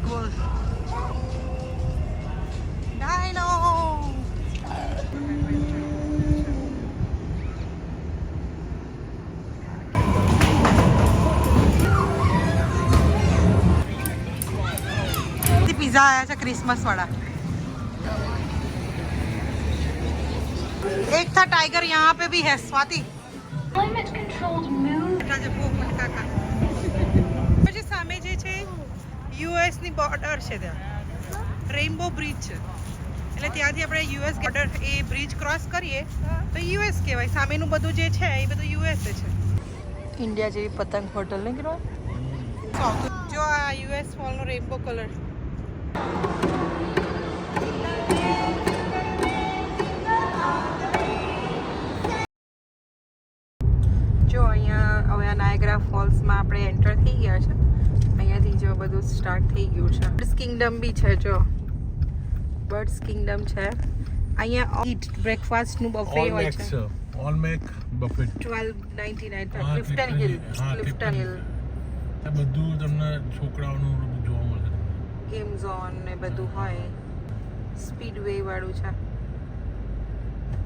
cool. Dino! Pizza आया था Christmas वाला। एक था टाइगर, यहाँ पे भी है स्वाति। સામે જે છે યુએસ ની બોર્ડર છે, ત્યાં રેઇનબો બ્રિજ છે, એટલે ત્યાંથી આપણે યુએસ બોર્ડર એ બ્રિજ ક્રોસ કરીએ તો યુએસ કહેવાય. સામેનું બધું જે છે એ બધું યુએસ છે. ઇન્ડિયા જેવી પતંગ હોટલ ને કહેવાય. જો આ યુએસ ફોલનો રેઇનબો કલર. જો અહીંયા હવે આ નાયગ્રા ફોલ્સમાં આપણે એન્ટર થઈ ગયા છે. અહીંયાથી જો બધું સ્ટાર્ટ થઈ ગયું છે. બર્ડ્સ કિંગડમ બી છે. જો બર્ડ્સ કિંગડમ છે અહીંયા. ઈટ બ્રેકફાસ્ટનું બફે હોય છે. ઓલ મેક buffet $12.99. Clifton Hill. Clifton Hill આ બધું તમને છોકરાઓનું જોવા મળે. ગેમ ઝોન ને બધું હોય. સ્પીડવે વાળું છે.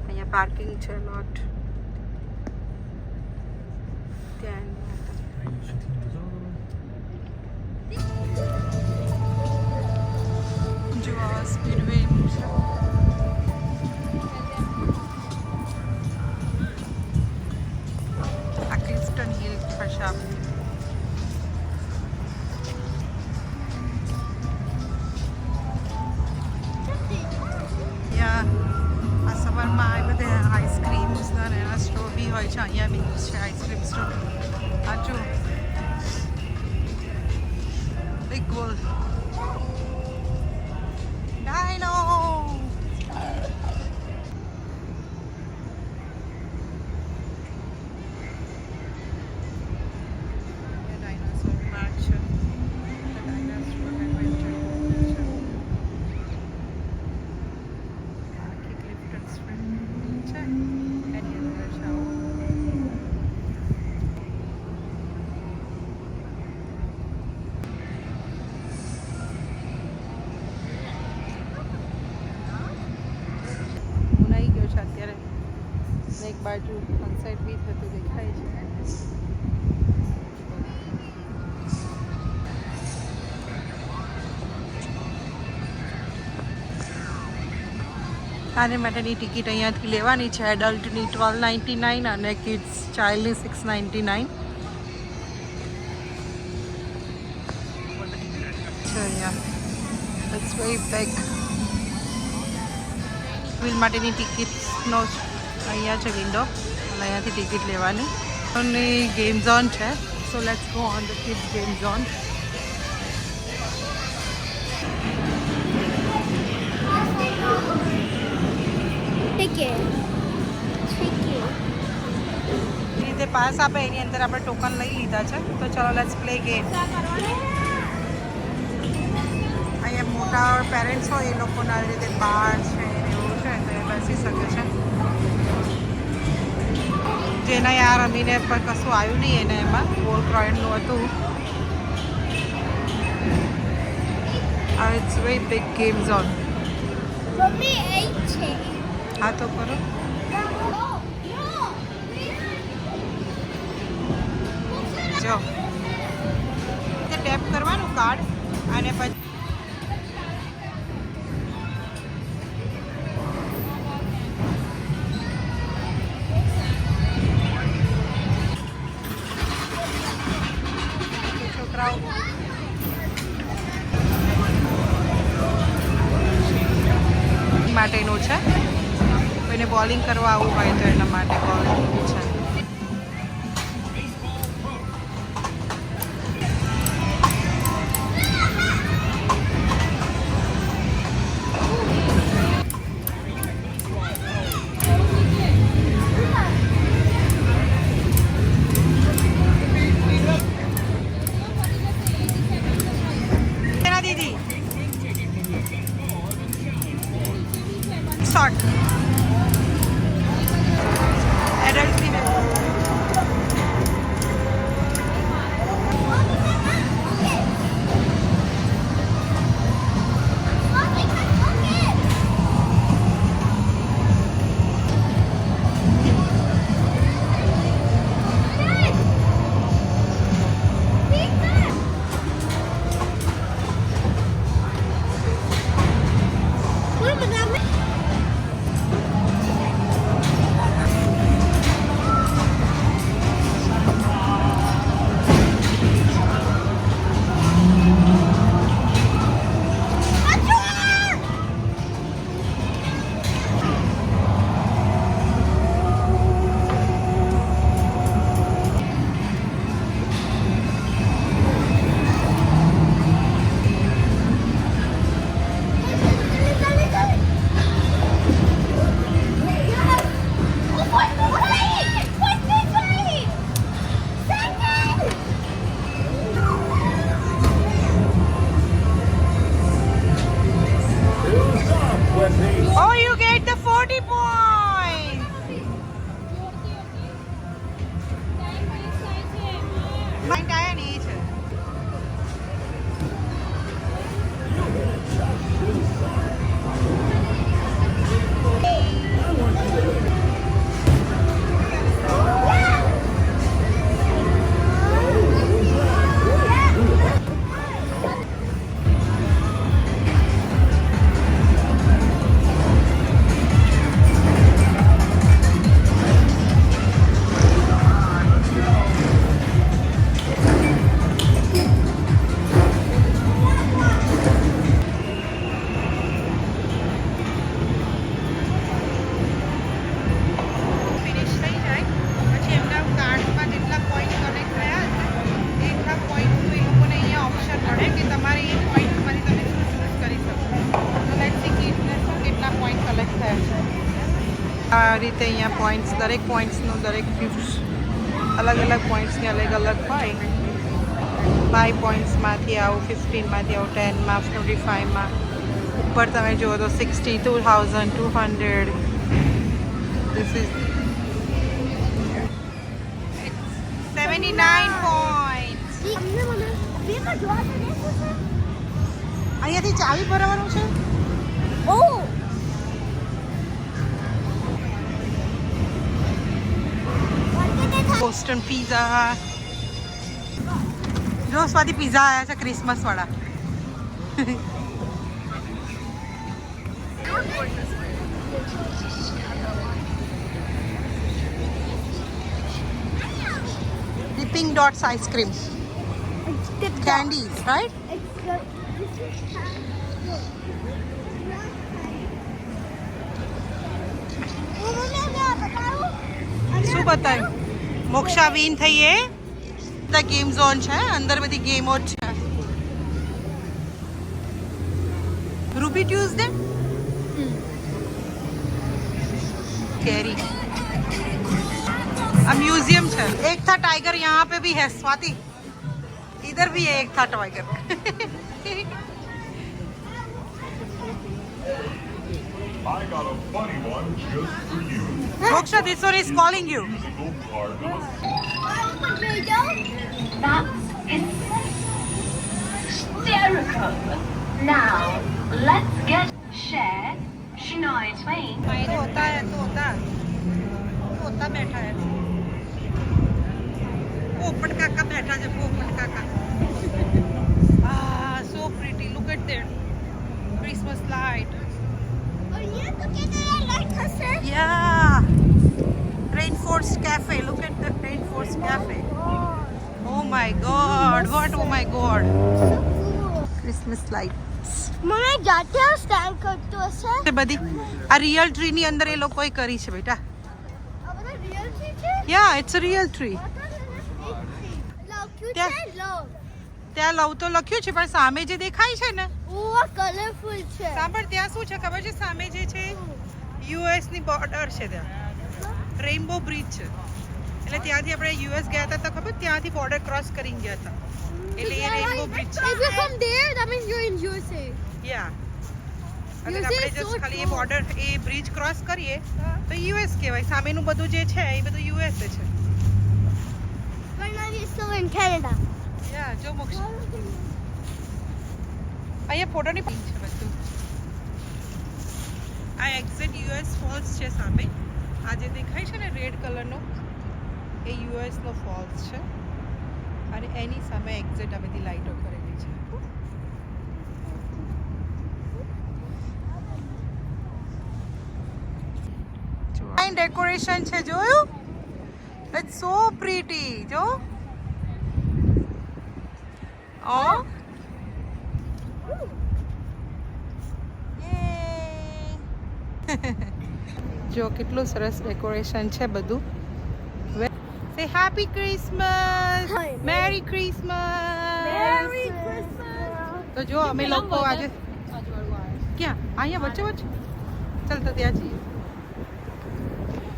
અહીંયા પાર્કિંગ છે લોટ. જો આ સ્પીડવે છે. આ ક્લિફ્ટન હિલ થશે. આ સવારમાં આ બધે આઈસ્ક્રીમ્સ ને એના સ્ટોર બી હોય છે. અહીંયા બી છે આઈસ્ક્રીમ સ્ટોર. આ જો બિગ ગોલ ડાયનો. ડાયનાસોર પાર્ક છે. ડાયનાસોર એડવેન્ચર છે. એની અંદર જાઓ. ઉનાઈ ગયો છે અત્યારે. એક બાજુ સનસેટ બી થતું દેખાય છે. આને માટેની ટિકિટ અહીંયાથી લેવાની છે. એડલ્ટની $12.99 અને કિડ્સ ચાઇલ્ડની $6.99 છે. અહીંયા ઇટ્સ વેરી બિગ. વ્હીલ માટેની ટિકિટનો અહીંયા છે વિન્ડો, અહીંયાથી ટિકિટ લેવાની. અને ગેમ ઝોન છે. So let's go on the kids game zone. રીતે પાસ આપે એની અંદર આપણે ટોકન લઈ લીધા છે. તો ચલો લેટ્સ પ્લે ગેમ. અહીંયા મોટા પેરેન્ટ્સ હોય એ લોકોના રીતે બાર છે એવું છે તો એ બેસી શકે છે. જેના યાર રમીને પર કશું આવ્યું નહીં એને એમાં ગોલ ક્રોયનનું હતું. It's very big game zone. હા તો કરો. જો ટેપ કરવાનું કાર્ડ અને પછી છોકરાઓ માટેનું છે. કોઈને બોલિંગ કરવા આવવું હોય તો એના માટે બોલિંગ છે. દીદી શોર્ટ એડલ્ટ ફિમેલ. આ રીતે અહીંયા પોઈન્ટ્સ દરેક પોઈન્ટ્સનું દરેક અલગ અલગ પોઈન્ટ્સની અલગ અલગ હોય. 5 પોઈન્ટ્સમાંથી આવું, 15માંથી આવું, 10માં, 25માં. ઉપર તમે જુઓ તો 62,200. This is 79 points. અહીંયાથી ચાવી ભરવાનું છે. Boston pizza. જો સ્વાદી પીઝા આવ્યા છે ક્રિસમસ વાળા. Dipping Dots ice cream. Candies, right? શું બતાવ્યું? મોક્ષા વિન થઈએ. ધ ગેમ ઝોન છે, અંદર બધી ગેમો જ છે. Ruby Tuesday carry. अब म्यूजियम है. एक था टाइगर, यहाँ पे भी है स्वाति. इधर भी है एक था tiger. I got a funny one just for you. Moksha, this one is calling you. Musical part of That's hysterical. Now, let's get Cher, Shania Twain. तो होता बैठा है. पोपट काका बैठा है. पोपट काका. Ah, so pretty. Look at that. Christmas light. Yeah. Rainforest Cafe. Look at the Rainforest Cafe. Oh my God. What? Oh my God. Christmas lights. મને જાતે સ્ટેન્ડ કરતો હશે. તે બધી આ રિયલ ટ્રી ની અંદર એ લોકોએ કરી છે બેટા. આ બધા રિયલ છે. Yeah, it's a real tree. લખ્યું ત્યાં- છે લવ. ત્યાં લવ તો લખ્યું છે પણ સામે જે દેખાય છે ને, ઓ કલરફુલ છે. સાંભળ ત્યાં શું છે ખબર છે? સામે જે છે યુએસ ની બોર્ડર છે, ત્યાં રેઇનબો બ્રિજ છે. એટલે ત્યાંથી આપણે યુએસ ગયા હતા તો ખબર, ત્યાંથી બોર્ડર ક્રોસ કરીને ગયા હતા. એટલે એ રેઇનબો બ્રિજ છે. If you come there, that means you're in USA. યા અને USA આપણે is જસ્ટ so ખાલી એ cool. બોર્ડર એ બ્રિજ ક્રોસ કરીએ તો યુએસ કહેવાય. સામેનું બધું જે છે એ બધું યુએસ છે. But now you're still in Canada. યા જો મોક્ષ અહીંયા ફોટોની પિક છે બધું. આ એક્ઝેક્ટ યુએસ ફોલ્સ છે સામે. આ જે દેખાય છે ને રેડ કલરનો, એ યુએસ નો ફોલ્સ છે. અને એની સામે એક્ઝેક્ટ આ બધી લાઈટો કરેલી છે. ફાઇન ડેકોરેશન છે, જોયું? It's so pretty. જો Oh. જો કેટલું સરસ ડેકોરેશન છે બધું. Say happy Christmas, merry Christmas. Merry Christmas. તો જો અમે લોકો આજે ક્યાં અહીંયા વચ્ચે વચ્ચે ચાલ તો ત્યાં જઈએ.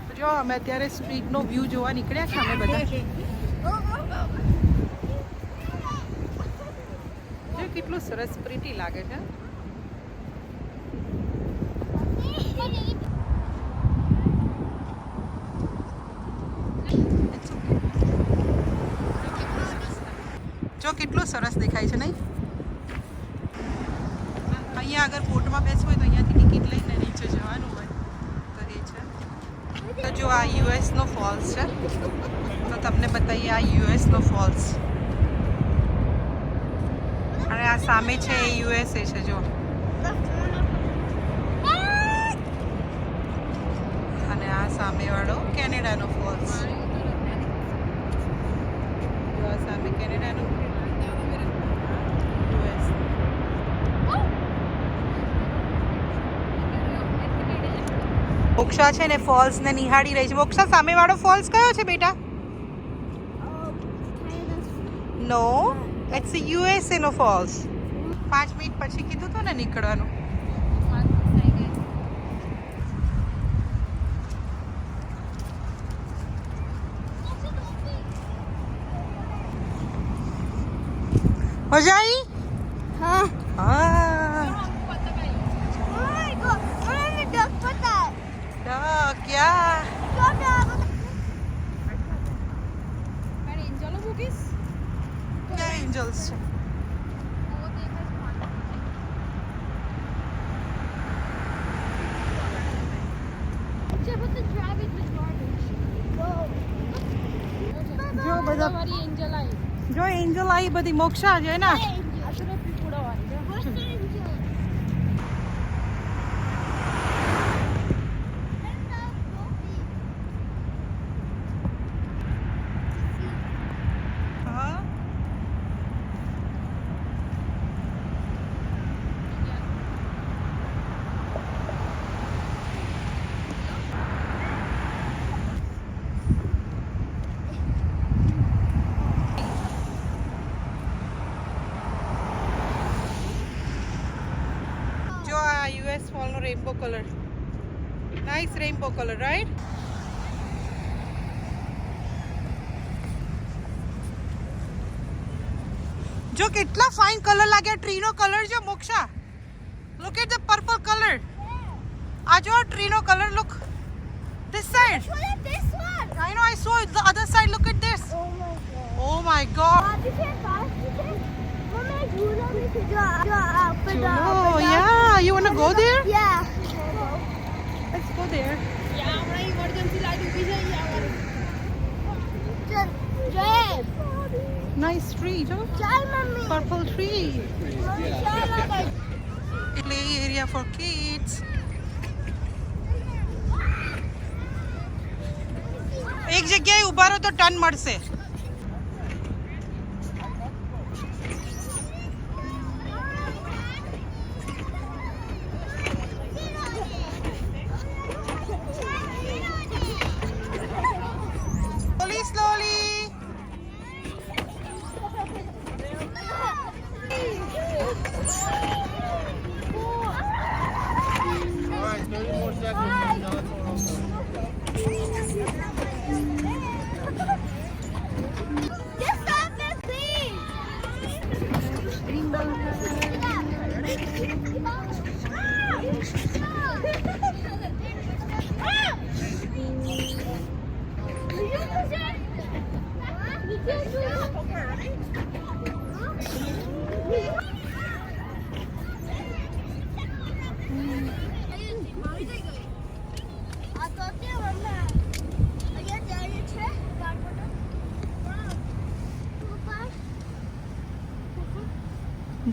તો જો અમે અત્યારે સ્ટ્રીટનો વ્યૂ જોવા નીકળ્યા છે અમે બધા. જો કેટલું સરસ પ્રીટી લાગે છે. જો કેટલું સરસ દેખાય છે નહીં? અહીંયા અગર બોટમાં બેસવું હોય તો અહીંયાથી ટિકિટ લઈને નીચે જવાનું હોય તો એ છે. તો જો આ યુએસનો ફોલ્સ છે, તો તમને બતાવીએ આ યુએસનો ફોલ્સ. અને આ સામે છે એ યુએસએ છે. જો અને આ સામેવાળો કેનેડાનો ફોલ્સ. જો આ સામે કેનેડાનો, યુએસ. મોક્ષા છે ને ફોલ્સ ને નિહાળી રહી છે. મોક્ષા સામેવાળો ફોલ્સ કયો છે બેટા? નો, ઇટ્સ યુએસએ નો ફોલ્સ. 5 મિનિટ પછી કીધું તો ને નીકળવાનું. મજા આવી? Huh? હા. Oh my god. What are the duck put that? ક્યાં? Go dog. ક્યાં એન્જલ્સ છે? But the dragon is garbage. જો બધા જો એન્જલ આવી બધી મોક્ષા છે ને. What's the angel? હા. જો આ યુએસ ફોલનો rainbow colour. Nice rainbow colour, right? જો કેટલા ફાઇન કલર લાગ્યા. ટ્રીનો કલર જો Moksha. Look at the purple colour. આ જો ટ્રીનો colour. Look this side. What is this one? I know, I saw it. The other side, look at this. Oh my god. Oh my god. Oh yeah, you wanna go there? Yeah. Let's go there. Jay, Nice tree, jo. Jay, mommy. Purple tree. Mommy, Jay, like Play area for kids. એક જગ્યાએ ઊભા રહો તો turn મળશે. Slowly, slowly. Just stop it, please.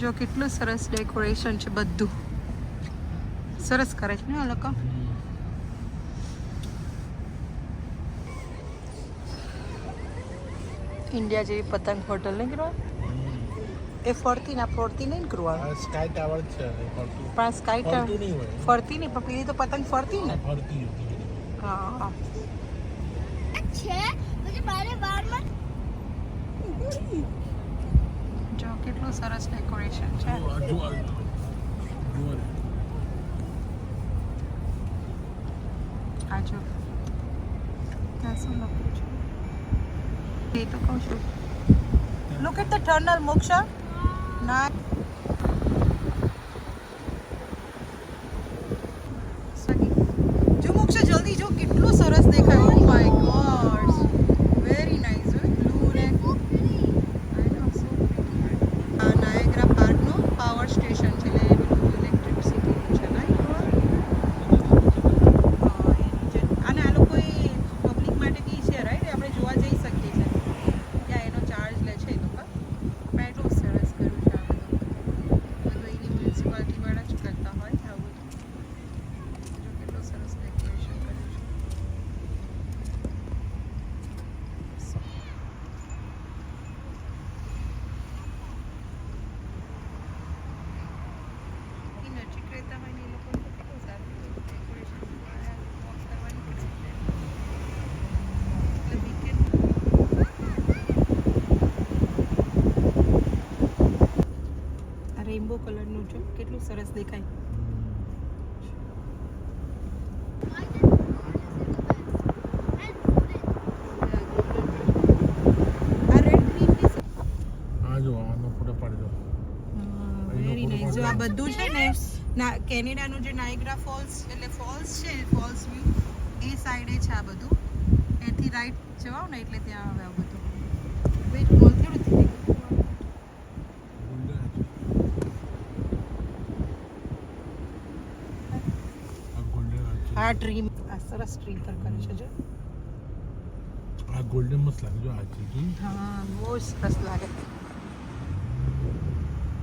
જો કેટલું સરસ decoration છે. બધું સરસ કરે છે ને આ લોકો. ઇન્ડિયા જેવી પતંગ હોટલ નહીં કરવા. એ ફરતી નહીં કરવાનું. સ્કાય ટાવર છે પણ સ્કાય ફરતી નહીં હોય. ફરતી નહીં, પણ પેલી તો પતંગ ફરતી ને. ફરતી હતી. હા. છે પછી મારે વારમાં જો કેટલું સરસ ડેકોરેશન છે. જુઓ આ જો ત્યાં શું લખ્યું છે એ તો કહું છું. Look at the tunnel Moksha. ના જો મોક્ષા જલ્દી જો કેટલું સરસ દેખાય. Oh my god, very nice. Blue ને આ નાયગ્રા પાર્કનો પાવર સ્ટેશન છે. એટલે ઇલેક્ટ્રિસિટી છે ને. અને આ લોકોએ પબ્લિક માટે બી છે, રાઈટ? આપણે જોવા જઈ શકીએ છીએ. ત્યાં એનો ચાર્જ લે છે એ લોકો. પણ એટલું સરસ કર્યું છે આ બધું. બધું એની મ્યુનિસિપાલિટીવાળા જ કરતા હોય આવું બધું. જો કેટલું સરસ ડેકોરેશન કર્યું છે. એ નજીક રહેતા હોય ને એ લોકો કેટલું સારું ડેકોરેશન વોક કરવાની એટલે વીકેન્ડ. આ રેઇનબો કલરનું જો કેટલું સરસ દેખાય. આ રેડ ગ્રીન આ જો આનો ફોટો પાડજો. જો આ બધું છે ને કેનેડાનું જે નાયગ્રા ફોલ્સ એટલે ફોલ્સ છે ફોલ્સ વ્યૂ એ સાઈડે છે આ બધું એથી રાઈટ જવાવ ને એટલે ત્યાં આવે આ બધું વેટ બોલ થોડું થઈ આ ટ્રી આ સરસ ટ્રી પર કર્યું છે જો આ ગોલ્ડન મસ્ત લાગે જો આ છે હા બહુ સરસ લાગે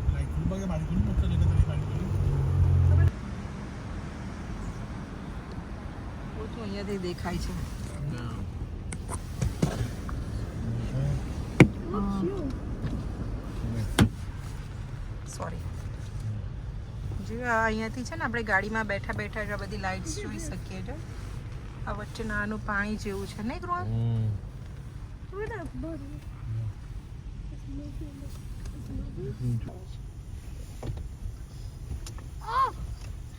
લાઈક ખૂબ બાગે બારી કોની મસ્ત લેને તરી બારી કોની બહુ તો અહીંયાથી દેખાય છે સોરી જો આ અહીંયાથી છે ને આપણે ગાડીમાં બેઠા બેઠા જ આ બધી લાઇટ્સ જોઈ શકીએ છે આ વચ્ચે નાનું પાણી જેવું છે નહીં grow Look at that body. It's moving. It's moving. Oh!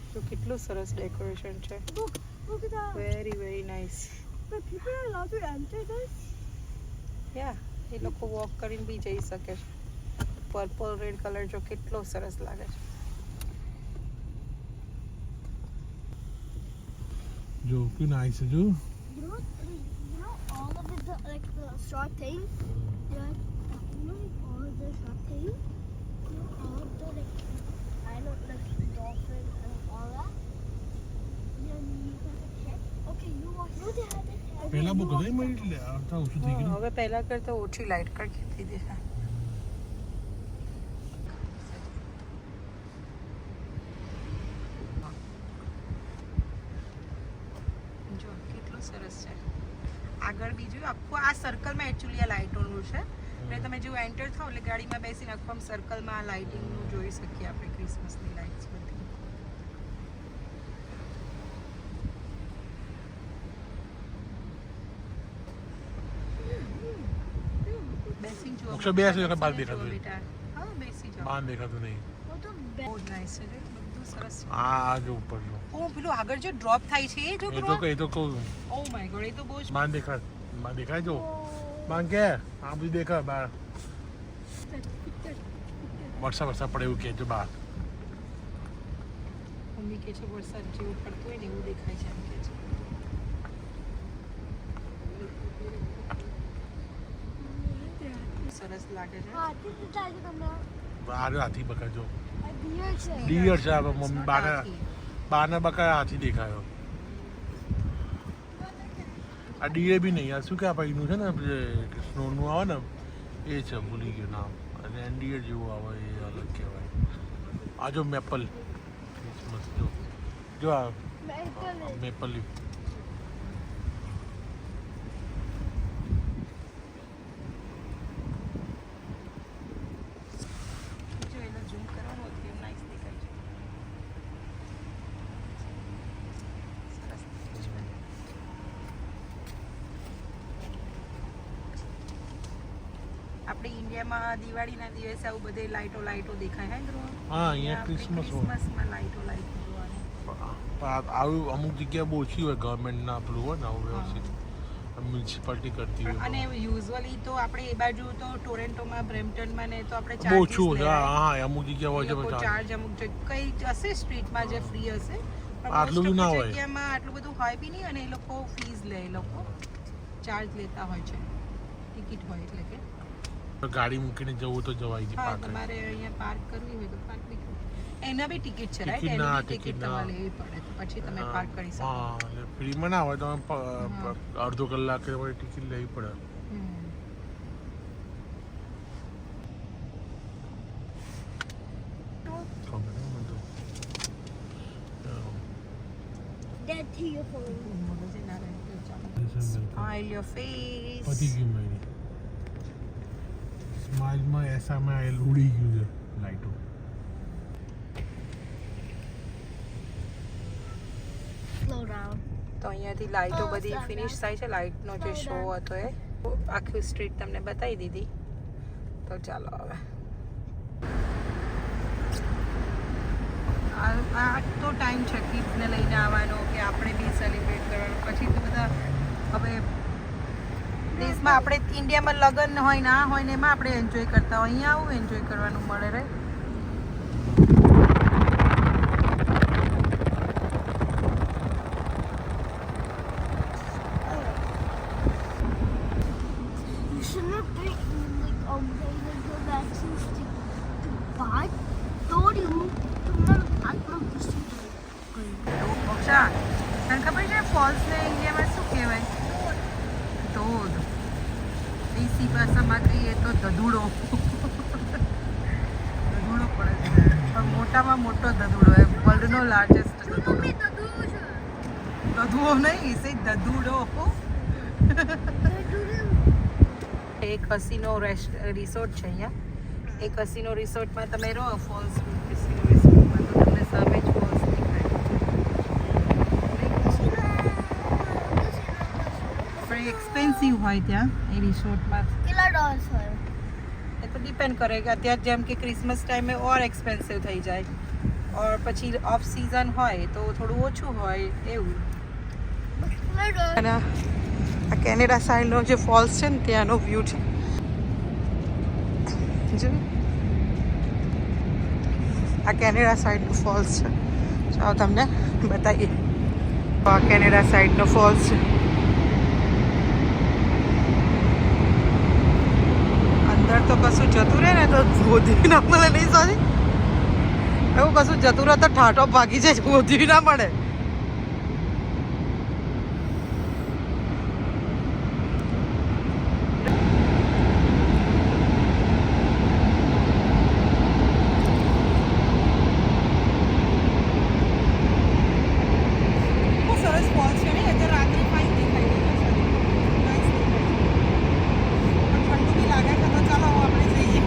તો કેટલું સરસ ડેકોરેશન છે Look at that. Very very nice But people are allowed to enter this? યા એ લોકો વોક કરીને બી જઈ શકે છે પર્પલ રેડ કલર જો કેટલો સરસ લાગે છે જો કે નાઈસ છે જો All of the like the short thing. Yeah. All of the short thing. All of the like I don't like dolphin and all that. Then you got the check. Okay, you watch. No, they had it. પહેલા બહુ ગઈ મળી એટલે આવતા ઓછું થઈ ગયું હવે પહેલા કરતા ઓછી લાઇટ કરી દીધી છે જો કેટલું સરસ છે આગળ બીજું આખું આ સર્કલમાં એકચ્યુઅલી આ લાઇટોનું છે એટલે તમે જો એન્ટર થાવ એટલે ગાડીમાં બેસીને આખું આમ સર્કલમાં આ લાઇટિંગનું જોઈ શકીએ આપણે ક્રિસમસની લાઇટ્સ બધી બેસી જો અક્ષર બેસ એટલે બહાર દેખાતું નહીં. બેટા હા બેસી જાઓ બહાર દેખાતું નહીં What the બહુ નાઇસ છે બધું સરસ છે આ જો ઉપર જો ઓ પેલું આગળ જો ડ્રોપ થાય છે એ જો એ તો કહું ઓ માય ગોડ એ તો બહુ જ બહાર દેખાય જો બહાર કે આ બધું દેખાય બહાર વરસાદ પડે એવું કે જો બહાર મમ્મી કે છે વરસાદ જેવું પડતું હોય ને એવું દેખાય છે એમ કે છે સરસ લાગે છે Ah, this is like the બહાર હાથી બકા જો deer check. ડિયર છે આ મમ્મી બહારના બકા હાથી દેખાયો આ ડીએ બી નહીં આ શું કે આપણું છે ને સ્નોનું આવે ને એ છે ભૂલી ગયું નામ અને ડીયર જેવું આવે એ અલગ કહેવાય આ જો મેપલ ક્રિસમસ જો આ મેપલ લીફ જો એને ઝૂમ કરવાનું હતું એમ નાઇસ દેખાય છે સરસ દેખાય છે આપણે ઇન્ડિયામાં દિવાળીના દિવસે આવું બધે લાઇટો દેખાય હે ગ્રો હા અહીંયા ક્રિસમસ હોય ક્રિસમસમાં લાઇટો જોવાની આવું અમુક જગ્યાએ બહુ ઓછી હોય ગવર્મેન્ટના પેલું હોય ને આવું વ્યવસ્થિત મ્યુનિસિપાલિટી કરતી હોય અને યુઝ્યુઅલી તો આપણે એ બાજુ તો ટોરેન્ટોમાં બ્રેમ્પટનમાં ને તો આપણે બહુ ઓછું હોય હા અમુક જગ્યા હોય છે લોકો બધા ચાર્જ અમુક કઈ હશે સ્ટ્રીટમાં જે ફ્રી હશે પણ આટલું most બધું ના of હોય. જગ્યામાં આટલું બધું હોય બી નહીં અને એ લોકો ફીસ લે એ લોકો ચાર્જ લેતા હોય છે ટિકિટ હોય એટલે કે ગાડી મૂકીને જવું તો જવાય છે હા પાર્ક તમારે અહીંયા પાર્ક કરવી હોય તો પાર્ક બી એના બી ટિકિટ છે રાઈટ ટિકિટ ના, એની ટિકિટ ટિકિટ ના. તમારે લેવી પડે તો પછી તમે પાર્ક કરી શકો હા એટલે ફ્રીમાં ના હોય તો અડધો કલાક કે પછી ટિકિટ લેવી પડે હમ. ખબર નહીં મને તો. Dead to your phone. મગજે ના રહે તો ચાલો. December. Smile your face. પતી ગયું મારી સ્માઇલમાં એસામાં એ ઉડી ગયું છે લાઈટો Slow down. તો અહીંયાથી લાઇટો બધી સરસ. ફિનિશ થાય છે લાઇટનો જે શો હતો એ આખી સ્ટ્રીટ તમને બતાવી દીધી તો ચાલો હવે આ તો ટાઈમ છે કિડ્સને લઈને આવવાનો કે આપણે બી સેલિબ્રેટ કરવાનું પછી તો બધા હવે દેશમાં આપણે ઇન્ડિયામાં લગ્ન હોય ના હોય ને એમાં આપણે એન્જોય કરતા હોય અહીંયા આવું એન્જોય કરવાનું મળે રે અચ્છા તને ખબર છે ફોલ્સને ઇન્ડિયામાં શું કહેવાય? ધોધ. દેશી ભાષામાં કહીએ તો ધધુડો. ધધુડો પડે છે પણ મોટામાં મોટો ધધુડો એ વર્લ્ડનો લાર્જેસ્ટ ધધુડો. ધધુડો નહીં સે ધધુડો. એક હસીનો રિસોર્ટ છે અહીંયા. એ કસીનો રિસોર્ટમાં તમે રહો ફોલ્સ કસીનો રિસોર્ટમાં તો તમને સામે જ ફોલ્સ દેખાય. પણ એક્સપેન્સિવ હોય ત્યાં એ રિસોર્ટમાં. કેટલા ડોલર્સ હોય? એ તો ડિપેન્ડ કરે કે અત્યારે જેમ કે ક્રિસમસ ટાઈમે ઓર એક્સપેન્સિવ થઈ જાય ઓર પછી ઓફ સિઝન હોય તો થોડું ઓછું હોય એવું. કેટલા ડોલર? અને આ કેનેડા સાઈડનો જે ફોલ્સ છે ને ત્યાંનો વ્યૂ છે. જો આ કેનેડા સાઈડનો ફોલ્સ છે. ચાલો તમને બતાવીએ. આ કેનેડા સાઈડનો ફોલ્સ છે. અંદર તો કશું જતું રહે ને તો ગોધી ના મળે નહીં સારી. એવું કશું જતું રહે તો ઠાઠો ભાગી જાય ગોધી ના મળે. સરસ ફોલ્સ છે ને અત્યારે રાત્રે ફાઇન દેખાય છે. ઠંડુ બી લાગે છે તો ચાલો આપણે જઈએ.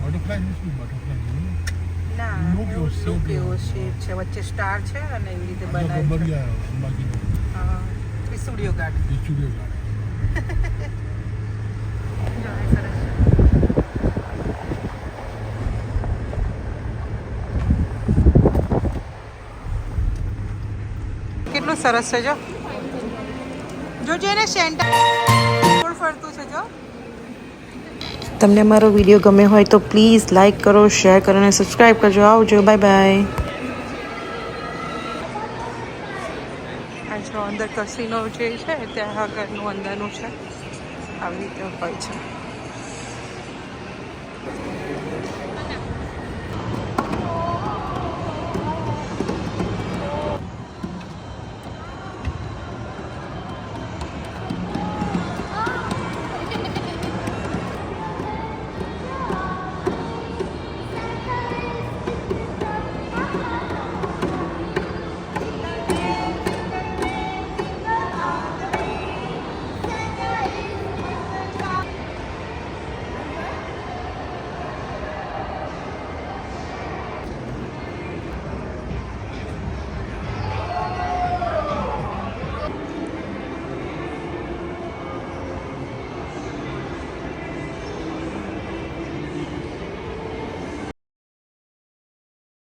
બટરફ્લાય નથી બટરફ્લાય ના Look your shape. look એવો શેપ છે વચ્ચે સ્ટાર છે અને એવી રીતે બનાવ્યું છે. બબરિયા અંબાજી હા સ્ટુડિયો ગાર્ડન. Studio garden. જો એ સરસ છે. કેટલું સરસ છે જો જોજે ને સેન્ટર ગોળ ફરતું છે જો. તમને મારો વિડીયો ગમ્યો હોય તો પ્લીઝ લાઇક કરો, શેર કરો અને સબસ્ક્રાઈબ કરજો. આવજો, બાય બાય. આ જો અંદર કસીનો જે છે ત્યાં આગળનું અંદરનું છે આવી રીતે હોય છે.